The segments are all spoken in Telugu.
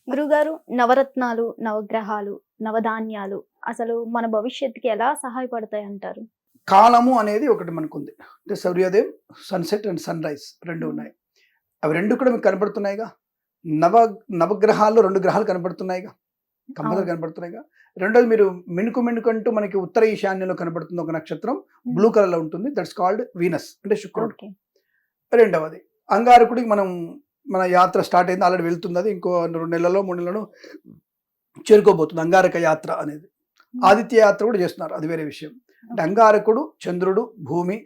గురుగారు, నవరత్నాలు, నవగ్రహాలు, నవధాన్యాలు అసలు మన భవిష్యత్తుకి ఎలా సహాయపడతాయి అంటారు? కాలము అనేది ఒకటి మనకుంది. అంటే సూర్యోదయం, సన్‌సెట్ అండ్ సన్‌రైజ్ 2 హ్మ్. ఉన్నాయి. అవి 2 కూడా మీకు కనపడుతున్నాయిగా. నవ నవగ్రహాల్లో 2 గ్రహాలు కనపడుతున్నాయిగా. కంపల్సరీ అవును. కనపడుతున్నాయిగా. రెండోది మీరు మిణుకు మిణుకంటూ మనకి ఉత్తర ఈశాన్యంలో కనపడుతుంది ఒక నక్షత్రం. హ్మ్. బ్లూ కలర్‌లో ఉంటుంది. దట్స్ కాల్డ్ వీనస్ అంటే శుక్రుడు. ఓకే. రెండవది అంగారకుడికి మన యాత్ర స్టార్ట్ అయింది. ఆల్రెడీ వెళ్తున్నది. ఇంకో 2 నెలల్లో, 3 నెలల్లో చేరుకోబోతుంది అంగారక యాత్ర అనేది. హ్మ్. ఆదిత్య యాత్ర కూడా చేస్తున్నారు. అది వేరే విషయం. అంటే ఓకే. అంగారకుడు, చంద్రుడు, భూమి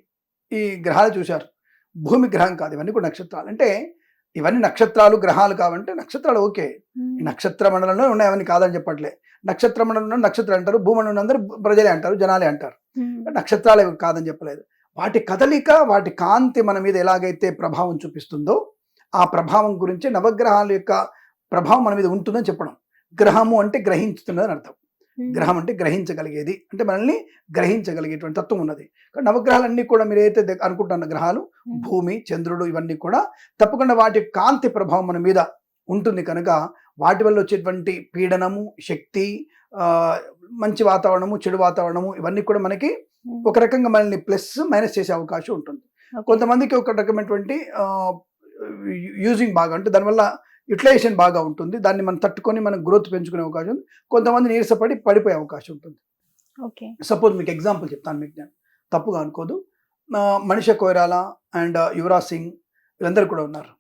ఈ గ్రహాలు చూశారు. భూమి గ్రహం కాదు. ఇవన్నీ కూడా నక్షత్రాలు. అంటే ఇవన్నీ నక్షత్రాలు, గ్రహాలు కావంటే నక్షత్రాలు ఓకే. ఈ హ్మ్. నక్షత్ర మండలంలో ఉన్నాయి అవన్నీ కాదని చెప్పట్లే. నక్షత్ర మండలంలో నక్షత్రాలు అంటారు. భూమండలం అందరూ ప్రజలే అంటారు. జనాలే అంటారు. హ్మ్. నక్షత్రాలే కాదని చెప్పలేదు. వాటి కదలిక, వాటి కాంతి మన మీద ఎలాగైతే ప్రభావం చూపిస్తుందో, ఆ ప్రభావం గురించి నవగ్రహాల యొక్క ప్రభావం మన మీద ఉంటుందని చెప్పడం. గ్రహము అంటే గ్రహించుతున్నదని అర్థం. హ్మ్. గ్రహం అంటే గ్రహించగలిగేది. అంటే మనల్ని గ్రహించగలిగేటువంటి తత్వం ఉన్నది. కానీ నవగ్రహాలన్నీ కూడా మీరైతే అనుకుంటున్న గ్రహాలు హ్మ్. భూమి, చంద్రుడు ఇవన్నీ కూడా తప్పకుండా వాటి కాంతి ప్రభావం మన మీద ఉంటుంది కనుక వాటి వల్ల వచ్చేటువంటి పీడనము, శక్తి, ఆహ్, మంచి వాతావరణము, చెడు వాతావరణము ఇవన్నీ కూడా మనకి హ్మ్. ఒక రకంగా మనల్ని ప్లస్, మైనస్ చేసే అవకాశం ఉంటుంది. ఓకే. కొంతమందికి ఒక రకమైనటువంటి యూజింగ్ బాగా అంటే దానివల్ల యుటిలైజేషన్ బాగా ఉంటుంది. దాన్ని మనం తట్టుకొని మనం గ్రోత్ పెంచుకునే అవకాశం ఉంది. కొంతమంది నీరసపడి పడిపోయే అవకాశం ఉంటుంది. ఓకే. సపోజ్ మీకు ఎగ్జాంపుల్ చెప్తాను మీకు నేను. తప్పుగా అనుకోదు. మనీషా కొయిరాల అండ్ యువరాజ్ సింగ్ వీళ్ళందరూ కూడా ఉన్నారు.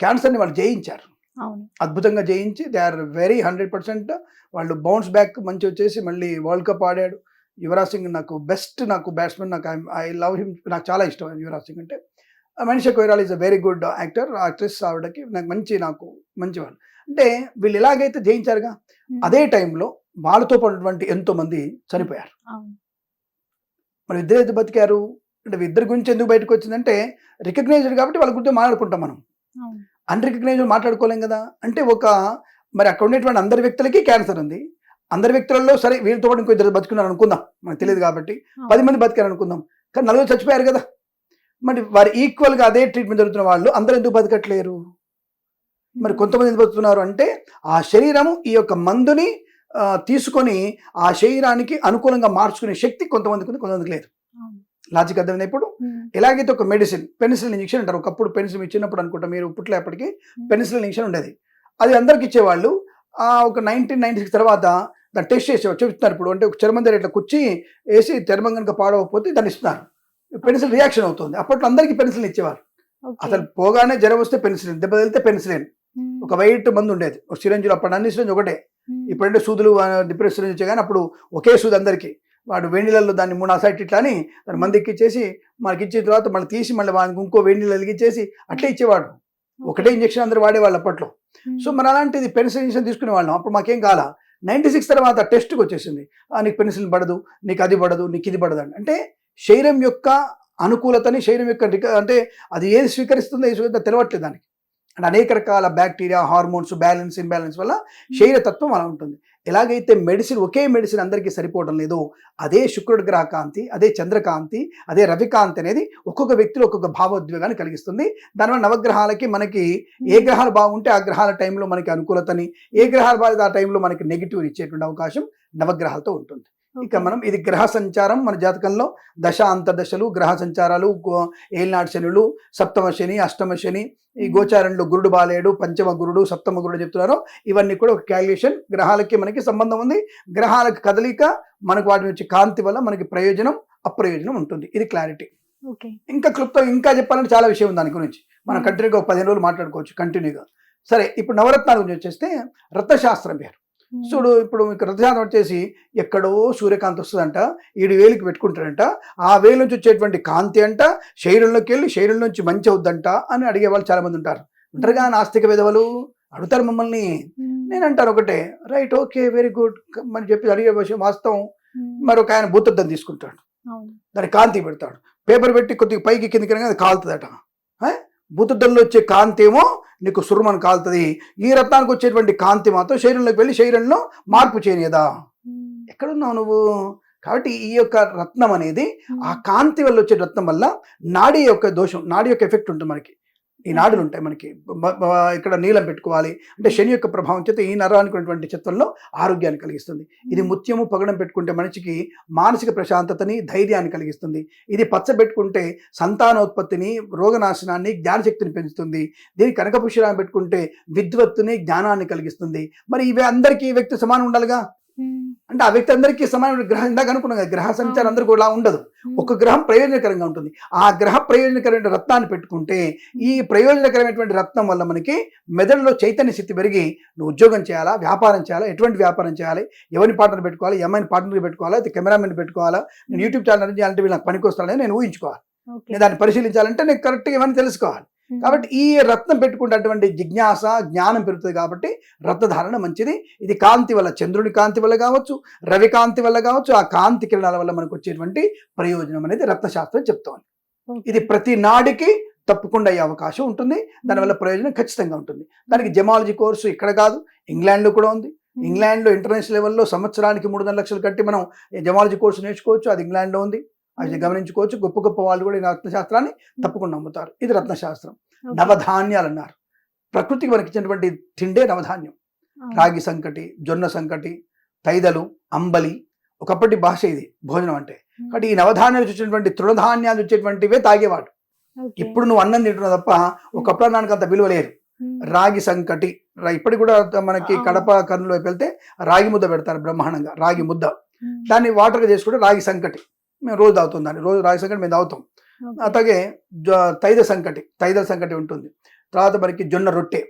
క్యాన్సర్‌ని వాళ్ళు జయించారు. అవును. అద్భుతంగా జయించి దే ఆర్ వెరీ 100% వాళ్ళు బౌన్స్ బ్యాక్ మంచిగా వచ్చేసి మళ్ళీ వరల్డ్ కప్ ఆడాడు. యువరాజ్ సింగ్ నాకు బ్యాట్స్‌మన్ నాకు ఐ లవ్ హిమ్ నాకు చాలా ఇష్టం యువరాజ్ సింగ్ అంటే. Manisha Koirala is a very good actor, actress ఆవిడకి నాకు మంచివాళ్ళు. అంటే వీళ్ళు ఎలాగైతే జయించారుగా హ్మ్. అదే టైంలో వాళ్ళతో పాటున్నటువంటి ఎంతోమంది చనిపోయారు. అవును. మరి ఇద్దరైతే బతికారు. అంటే ఇద్దరి గురించి ఎందుకు బయటకొచ్చిందంటే రికగ్నైజ్డ్ కాబట్టి వాళ్ళ గురించి మాట్లాడుకుంటాం మనం. అవును. అన్‌రికగ్నైజ్డ్ మాట్లాడుకోలేం గదా! అంటే మరి అక్కడ ఉండేటువంటి అందరి వ్యక్తులకి క్యాన్సర్ ఉంది. అందరి వ్యక్తులలో సరే వీళ్ళతో పాటు ఇంకో ఇద్దరు బతుకున్నారు అనుకుందాం. మనకు హ్మ్. తెలీదు కాబట్టి. అవును. 10 మంది బతికారు అనుకుందాం. కానీ నలుగురు చచ్చిపోయారు గదా! మరి వారు ఈక్వల్‌గా అదే ట్రీట్‌మెంట్ జరుగుతున్న వాళ్ళు అందరూ ఎందుకు బతకట్లేరు? మరి హ్మ్. కొంతమంది ఎందుకు బతుకుతున్నారు అంటే ఆ శరీరము ఈ యొక్క మందుని తీసుకొని ఆ శరీరానికి అనుకూలంగా మార్చుకునే శక్తి కొంతమందికి ఉంది. కొంతమందికి లేదు. అవును. లాజిక్ అర్థమైందా ఇప్పుడు? హ్మ్. ఎలాగైతే ఒక పెనిసిలిన్ ఇంజెక్షన్ అంటారు. ఒకప్పుడు పెనిసిలిన్ మీరు చిన్నప్పుడు అనుకుంటా మీరు పుట్టలేప్పటికి హ్మ్. పెనిసిలిన్ ఇంజెక్షన్ ఉండేది. అది అందరికి ఇచ్చేవాళ్ళు. ఒక 1996 తర్వాత దాన్ని టెస్ట్ చేసేవారు. చెప్తున్నారు ఇప్పుడు అంటే ఒక చర్మం దగ్గర ఇట్లా కుచ్చి ఏసి చర్మం గనుక పాడవకపోతే దాన్ని ఇస్తున్నారు. పెనిసిలిన్ రియాక్షన్ అవుతుంది. అప్పట్లో అందరికీ పెనిసిలిన్ ఇచ్చేవారు. ఓకే. అసలు పోగానే జ్వరం వస్తే పెనిసిలిన్, దెబ్బ తగిలితే పెనిసిలిన్. హ్మ్. ఒక వైట్ మందు ఉండేది. ఒక సిరంజిలో అప్పుడు అన్ని సిరంజ్ ఒకటే. హ్మ్. ఇప్పుడంటే సూదులు డిప్రెస్ సిరంజ్ వచ్చాయి గానీ అప్పుడు ఒకే సూది అందరికి. వాడు వేడి నీళ్ళల్లో దాన్ని 3, 4 సార్లు ఇట్లా అని దాన్ని హ్మ్. మందెక్కిచ్చేసి మనకిచ్చిన తర్వాత మళ్ళీ తీసి మళ్ళీ వానికి ఇంకో వేడి నీళ్ళు వెలిగించేసి అట్లే ఇచ్చేవాడు. ఒకటే ఓకే. ఇంజెక్షన్ అందరూ వాడేవాళ్ళు అప్పట్లో. సో హ్మ్. మరి అలాంటిది పెనిసిలిన్ ఇంజెక్షన్ తీసుకునేవాళ్ళం. అప్పుడు మాకేం కాలా. 96 తర్వాత టెస్ట్‌కి వచ్చేసింది. నీకు పెనిసిలిన్ పడదు, నీకు అది పడదు, నీకు ఇది పడదు అని. అంటే శరీరం యొక్క అనుకూలతని శరీరం యొక్క అంటే అది ఏది స్వీకరిస్తుందో ఏది స్వీకరిస్తుందో తెలవట్లేదు దానికి. అంటే అనేక రకాల బ్యాక్టీరియా, హార్మోన్స్ బ్యాలెన్స్, ఇంబాలెన్స్ వల్ల హ్మ్. శరీర తత్వం అలా ఉంటుంది. ఎలాగైతే ఒకే మెడిసిన్ అందరికీ సరిపోవడం లేదో, అదే శుక్రుడి గ్రహ కాంతి, అదే చంద్రకాంతి, అదే రవికాంతి అనేది ఒక్కొక్క వ్యక్తిలో ఒక్కొక్క భావోద్వేగాన్ని కలిగిస్తుంది. దానివల్ల నవగ్రహాలకి మనకి ఏ హ్మ్. గ్రహాలు బాగుంటే ఆ గ్రహాల టైంలో మనకి అనుకూలతని, ఏ గ్రహాలు బాగాలేదో ఆ టైంలో మనకి నెగెటివ్ ఇచ్చేటువంటి అవకాశం నవగ్రహాలతో ఉంటుంది. ఇక ఓకే. మనం ఇది గ్రహ సంచారం మన జాతకంలో దశ అంతర్దశలు, గ్రహ సంచారాలు, ఏలినాటి శనులు, సప్తమ శని, అష్టమ శని, ఈ హ్మ్. గోచారంలో గురుడు బాలేడు, పంచమ గురుడు, సప్తమ గురుడు చెప్తున్నారు. ఇవన్నీ కూడా ఒక క్యాలిక్యులేషన్. గ్రహాలకి మనకి సంబంధం ఉంది. గ్రహాలకు కదలిక మనకు వాటి నుంచి కాంతి వల్ల మనకి ప్రయోజనం, అప్రయోజనం ఉంటుంది. ఇది క్లారిటీ. ఓకే. ఇంకా క్లుప్తంగా ఇంకా చెప్పాలంటే చాలా విషయం ఉంది దాని గురించి. మనం హ్మ్. కంటిన్యూగా ఒక 15 రోజులు మాట్లాడుకోవచ్చు కంటిన్యూగా. సరే ఇప్పుడు నవరత్నాల గురించి వచ్చేస్తే రత్నశాస్త్రం వేరు. హ్మ్. చూడు ఇప్పుడు మీకు రథశాస్త్రం వచ్చేసి ఎక్కడో సూర్యకాంతి వస్తుందంట. ఈడు వేలికి పెట్టుకుంటాడంట. ఆ వేలు నుంచి వచ్చేటువంటి కాంతి అంట శరీరంలోకి వెళ్ళి శరీరం నుంచి మంచి అవుద్దంట అని అడిగే వాళ్ళు చాలా మంది ఉంటారు. ఉంటారుగా హ్మ్. నాస్తిక విధవలు అడుగుతారు మమ్మల్ని. హ్మ్. నేనంటాను ఒకటే రైట్ ఓకే వెరీ గుడ్ అని చెప్పి అడిగే విషయం వాస్తవం. హ్మ్. మరొక ఆయన భూతద్దం తీసుకుంటాడు. అవును. దానికి కాంతి పెడతాడు. పేపర్ పెట్టి కొద్దిగా పైకి కిందికి అది కాలుతుందట. భూతద్దంలో వచ్చే కాంతి ఏమో నీకు సుర్మని కాలుతుంది. ఈ రత్నానికి వచ్చేటువంటి కాంతి మాత్రం శరీరంలోకి వెళ్ళి శరీరంలో మార్పు చేయనియదా? హ్మ్. ఎక్కడున్నావు నువ్వు? కాబట్టి ఈ యొక్క రత్నం అనేది ఆ హ్మ్. కాంతి వల్ల వచ్చే రత్నం వల్ల నాడీ యొక్క దోషం, నాడీ యొక్క ఎఫెక్ట్ ఉంటుంది మనకి. ఈ నాడులు ఉంటాయి మనకి. ఇక్కడ నీలం పెట్టుకోవాలి అంటే శని యొక్క ప్రభావం చేత ఈ నరానికి ఉన్నటువంటి చిత్తంలో ఆరోగ్యాన్ని కలిగిస్తుంది. ఇది ముత్యము పగడం పెట్టుకుంటే మనిషికి మానసిక ప్రశాంతతని, ధైర్యాన్ని కలిగిస్తుంది. ఇది పచ్చ పెట్టుకుంటే సంతానోత్పత్తిని, రోగనాశనాన్ని, జ్ఞానశక్తిని పెంచుతుంది. దీని కనకపుష్పరాన్ని పెట్టుకుంటే విద్వత్తుని, జ్ఞానాన్ని కలిగిస్తుంది. మరి ఇవి అందరికీ ఈ వ్యక్తి సమానం ఉండాలిగా. అంటే ఆ వ్యక్తి అందరికీ సమానమైన గ్రహం ఇందాక అనుకున్నాం కదా, గ్రహ సంచారం అందరికీ ఇలా ఉండదు. ఒక గ్రహం ప్రయోజనకరంగా ఉంటుంది. ఆ గ్రహ ప్రయోజనకరమైన రత్నాన్ని పెట్టుకుంటే ఈ ప్రయోజనకరమైనటువంటి రత్నం వల్ల మనకి మెదడులో చైతన్య శక్తి పెరిగి నువ్వు ఉద్యోగం చేయాలా, వ్యాపారం చేయాలా, ఎటువంటి వ్యాపారం చేయాలి, ఎవరిని పార్ట్నర్ పెట్టుకోవాలి, ఏమైనా పార్ట్నర్ పెట్టుకోవాలా, అయితే కెమెరామెన్ పెట్టుకోవాలా, నేను యూట్యూబ్ ఛానల్ రన్ చేయాలంటే వీళ్ళు నాకు పనికి వస్తానని నేను ఊహించుకోవాలి. నేను దాన్ని పరిశీలించాలంటే నేను కరెక్ట్గా ఏమైనా తెలుసుకోవాలి. కాబట్టి ఈ రత్నం పెట్టుకున్నటువంటి జిజ్ఞాస, జ్ఞానం పెరుగుతుంది. కాబట్టి రత్నధారణ మంచిది. ఇది కాంతి వల్ల, చంద్రుని కాంతి వల్ల కావచ్చు, రవి కాంతి వల్ల కావచ్చు, ఆ కాంతి కిరణాల వల్ల మనకు వచ్చేటువంటి ప్రయోజనం అనేది రత్నశాస్త్రం చెప్తోంది. ఇది ప్రతి నాడికి తప్పకుండా అయ్యే అవకాశం ఉంటుంది. దానివల్ల ప్రయోజనం ఖచ్చితంగా ఉంటుంది. దానికి జమాలజీ కోర్సు ఇక్కడ కాదు, ఇంగ్లాండ్లో కూడా ఉంది. ఇంగ్లాండ్లో ఇంటర్నేషనల్ లెవెల్లో సంవత్సరానికి 3.5 లక్షలు కట్టి మనం జమాలజీ కోర్సు నేర్చుకోవచ్చు. అది ఇంగ్లాండ్లో ఉంది. అది గమనించుకోవచ్చు. గొప్ప గొప్ప వాళ్ళు కూడా ఈ రత్నశాస్త్రాన్ని తప్పకుండా నమ్ముతారు. ఇది రత్నశాస్త్రం. నవధాన్యాలు అన్నారు. ప్రకృతికి మనకి ఇచ్చినటువంటి తిండే నవధాన్యం. రాగి సంకటి, జొన్న సంకటి, తైదలు, అంబలి. ఒకప్పటి భాష ఇది భోజనం అంటే. కాబట్టి ఈ నవధాన్యాలు చూసినటువంటి తృణధాన్యాలు వచ్చేటువంటివే తాగేవాడు. ఇప్పుడు నువ్వు అన్నం తింటున్నావు తప్ప ఒకప్పుడు అన్నానికి అంత విలువ లేదు. రాగి సంకటి, ఇప్పటికి కూడా మనకి కడప, కర్నూలు వైపు వెళ్తే రాగి ముద్ద పెడతారు బ్రహ్మాండంగా. రాగి ముద్ద, దాన్ని వాటర్గా చేసుకుంటే రాగి సంకటి. మేము రోజు తాగుతాం దాన్ని. రోజు రాగి సంకటి మేము తాగుతాం. అలాగే తైదల సంకటి ఉంటుంది. తర్వాత మనకి జొన్న రొట్టె,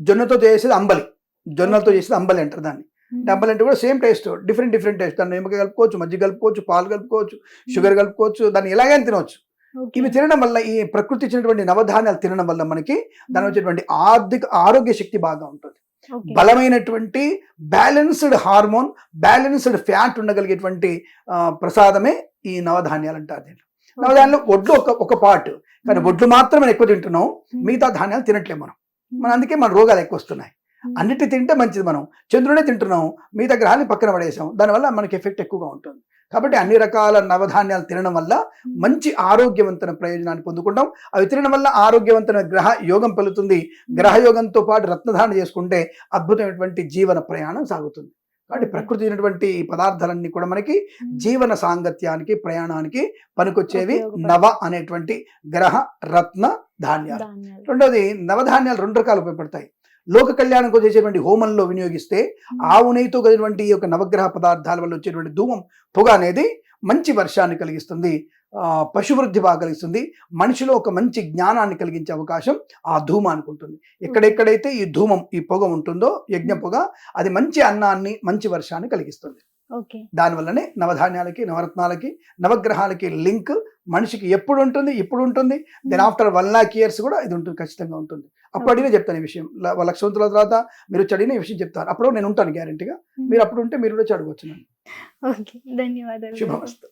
జొన్నతో చేసేది అంబలి, జొన్నలతో చేసేది అంబలి అంటారు దాన్ని. అంబలి అంటే కూడా సేమ్ టేస్ట్, డిఫరెంట్ టేస్ట్. దాన్ని నిమ్మకాయ కలుపుకోవచ్చు, మజ్జిగ కలుపుకోవచ్చు, పాలు కలుపుకోవచ్చు, షుగర్ కలుపుకోవచ్చు. దాన్ని ఎలాగైనా తినవచ్చు. ఇవి తినడం వల్ల, ఈ ప్రకృతి ఇచ్చినటువంటి నవధాన్యాలు తినడం వల్ల మనకి దాని వచ్చేటువంటి ఆరోగ్య శక్తి బాగా ఉంటుంది. బలమైనటువంటి బ్యాలెన్స్డ్ హార్మోన్, బ్యాలెన్స్డ్ ఫ్యాట్ ఉండగలిగేటువంటి ప్రసాదమే ఈ నవధాన్యాలు అంటారు. నవధాన్యాలు ఒడ్లు ఒక పార్ట్, కానీ ఒడ్లు మాత్రమే ఎక్కువ తింటున్నాం, మిగతా ధాన్యాలు తినట్లేము మనం. అందుకే మన రోగాలు ఎక్కువ వస్తున్నాయి. అన్నిటి తింటే మంచిది. మనం చంద్రుడే తింటున్నాం, మిగతా గ్రహాన్ని పక్కన పడేసాం. దానివల్ల మనకి ఎఫెక్ట్ ఎక్కువగా ఉంటుంది. కాబట్టి అన్ని రకాల నవధాన్యాలు తినడం వల్ల మంచి ఆరోగ్యవంతమైన ప్రయోజనాన్ని పొందుకుంటాం. అవి తినడం వల్ల ఆరోగ్యవంతమైన గ్రహ యోగం పెరుగుతుంది. గ్రహ యోగంతో పాటు రత్నధారణ చేసుకుంటే అద్భుతమైనటువంటి జీవన ప్రయాణం సాగుతుంది. కాబట్టి ప్రకృతి అయినటువంటి ఈ పదార్థాలన్నీ కూడా మనకి జీవన సాంగత్యానికి, ప్రయాణానికి పనికొచ్చేవి నవ అనేటువంటి గ్రహ రత్న ధాన్యాలు. రెండోది, నవధాన్యాలు 2 రకాలు ఉపయోగపడతాయి. లోక కళ్యాణం కోసం చేసేటువంటి హోమంలో వినియోగిస్తే ఆవు నెయ్యితో కలిగినటువంటి ఈ యొక్క నవగ్రహ పదార్థాల వల్ల వచ్చేటువంటి ధూమం, పొగ అనేది మంచి వర్షాన్ని కలిగిస్తుంది, పశువృద్ధి బాగా కలిగిస్తుంది. మనిషిలో ఒక మంచి జ్ఞానాన్ని కలిగించే అవకాశం ఆ ధూమానికి ఉంటుంది. ఎక్కడెక్కడైతే ఈ ధూమం, ఈ పొగ ఉంటుందో, యజ్ఞ పొగ, అది మంచి అన్నాన్ని, మంచి వర్షాన్ని కలిగిస్తుంది. దానివల్లనే నవధాన్యాలకి, నవరత్నాలకి, నవగ్రహాలకి లింక్ మనిషికి ఎప్పుడు ఉంటుంది, ఇప్పుడు ఉంటుంది. దెన్ ఆఫ్టర్ 1 lakh years కూడా ఇది ఉంటుంది, ఖచ్చితంగా ఉంటుంది. అప్పుడు అడిగిన చెప్తాను ఈ విషయం. 1 లక్ష సంవత్సరాల తర్వాత మీరు చదివిన ఈ విషయం చెప్తారు. అప్పుడు నేను ఉంటాను గ్యారెంటీగా. మీరు అప్పుడు ఉంటే మీరు కూడా అడగవచ్చు. ధన్యవాదాలు. శుభమస్తు.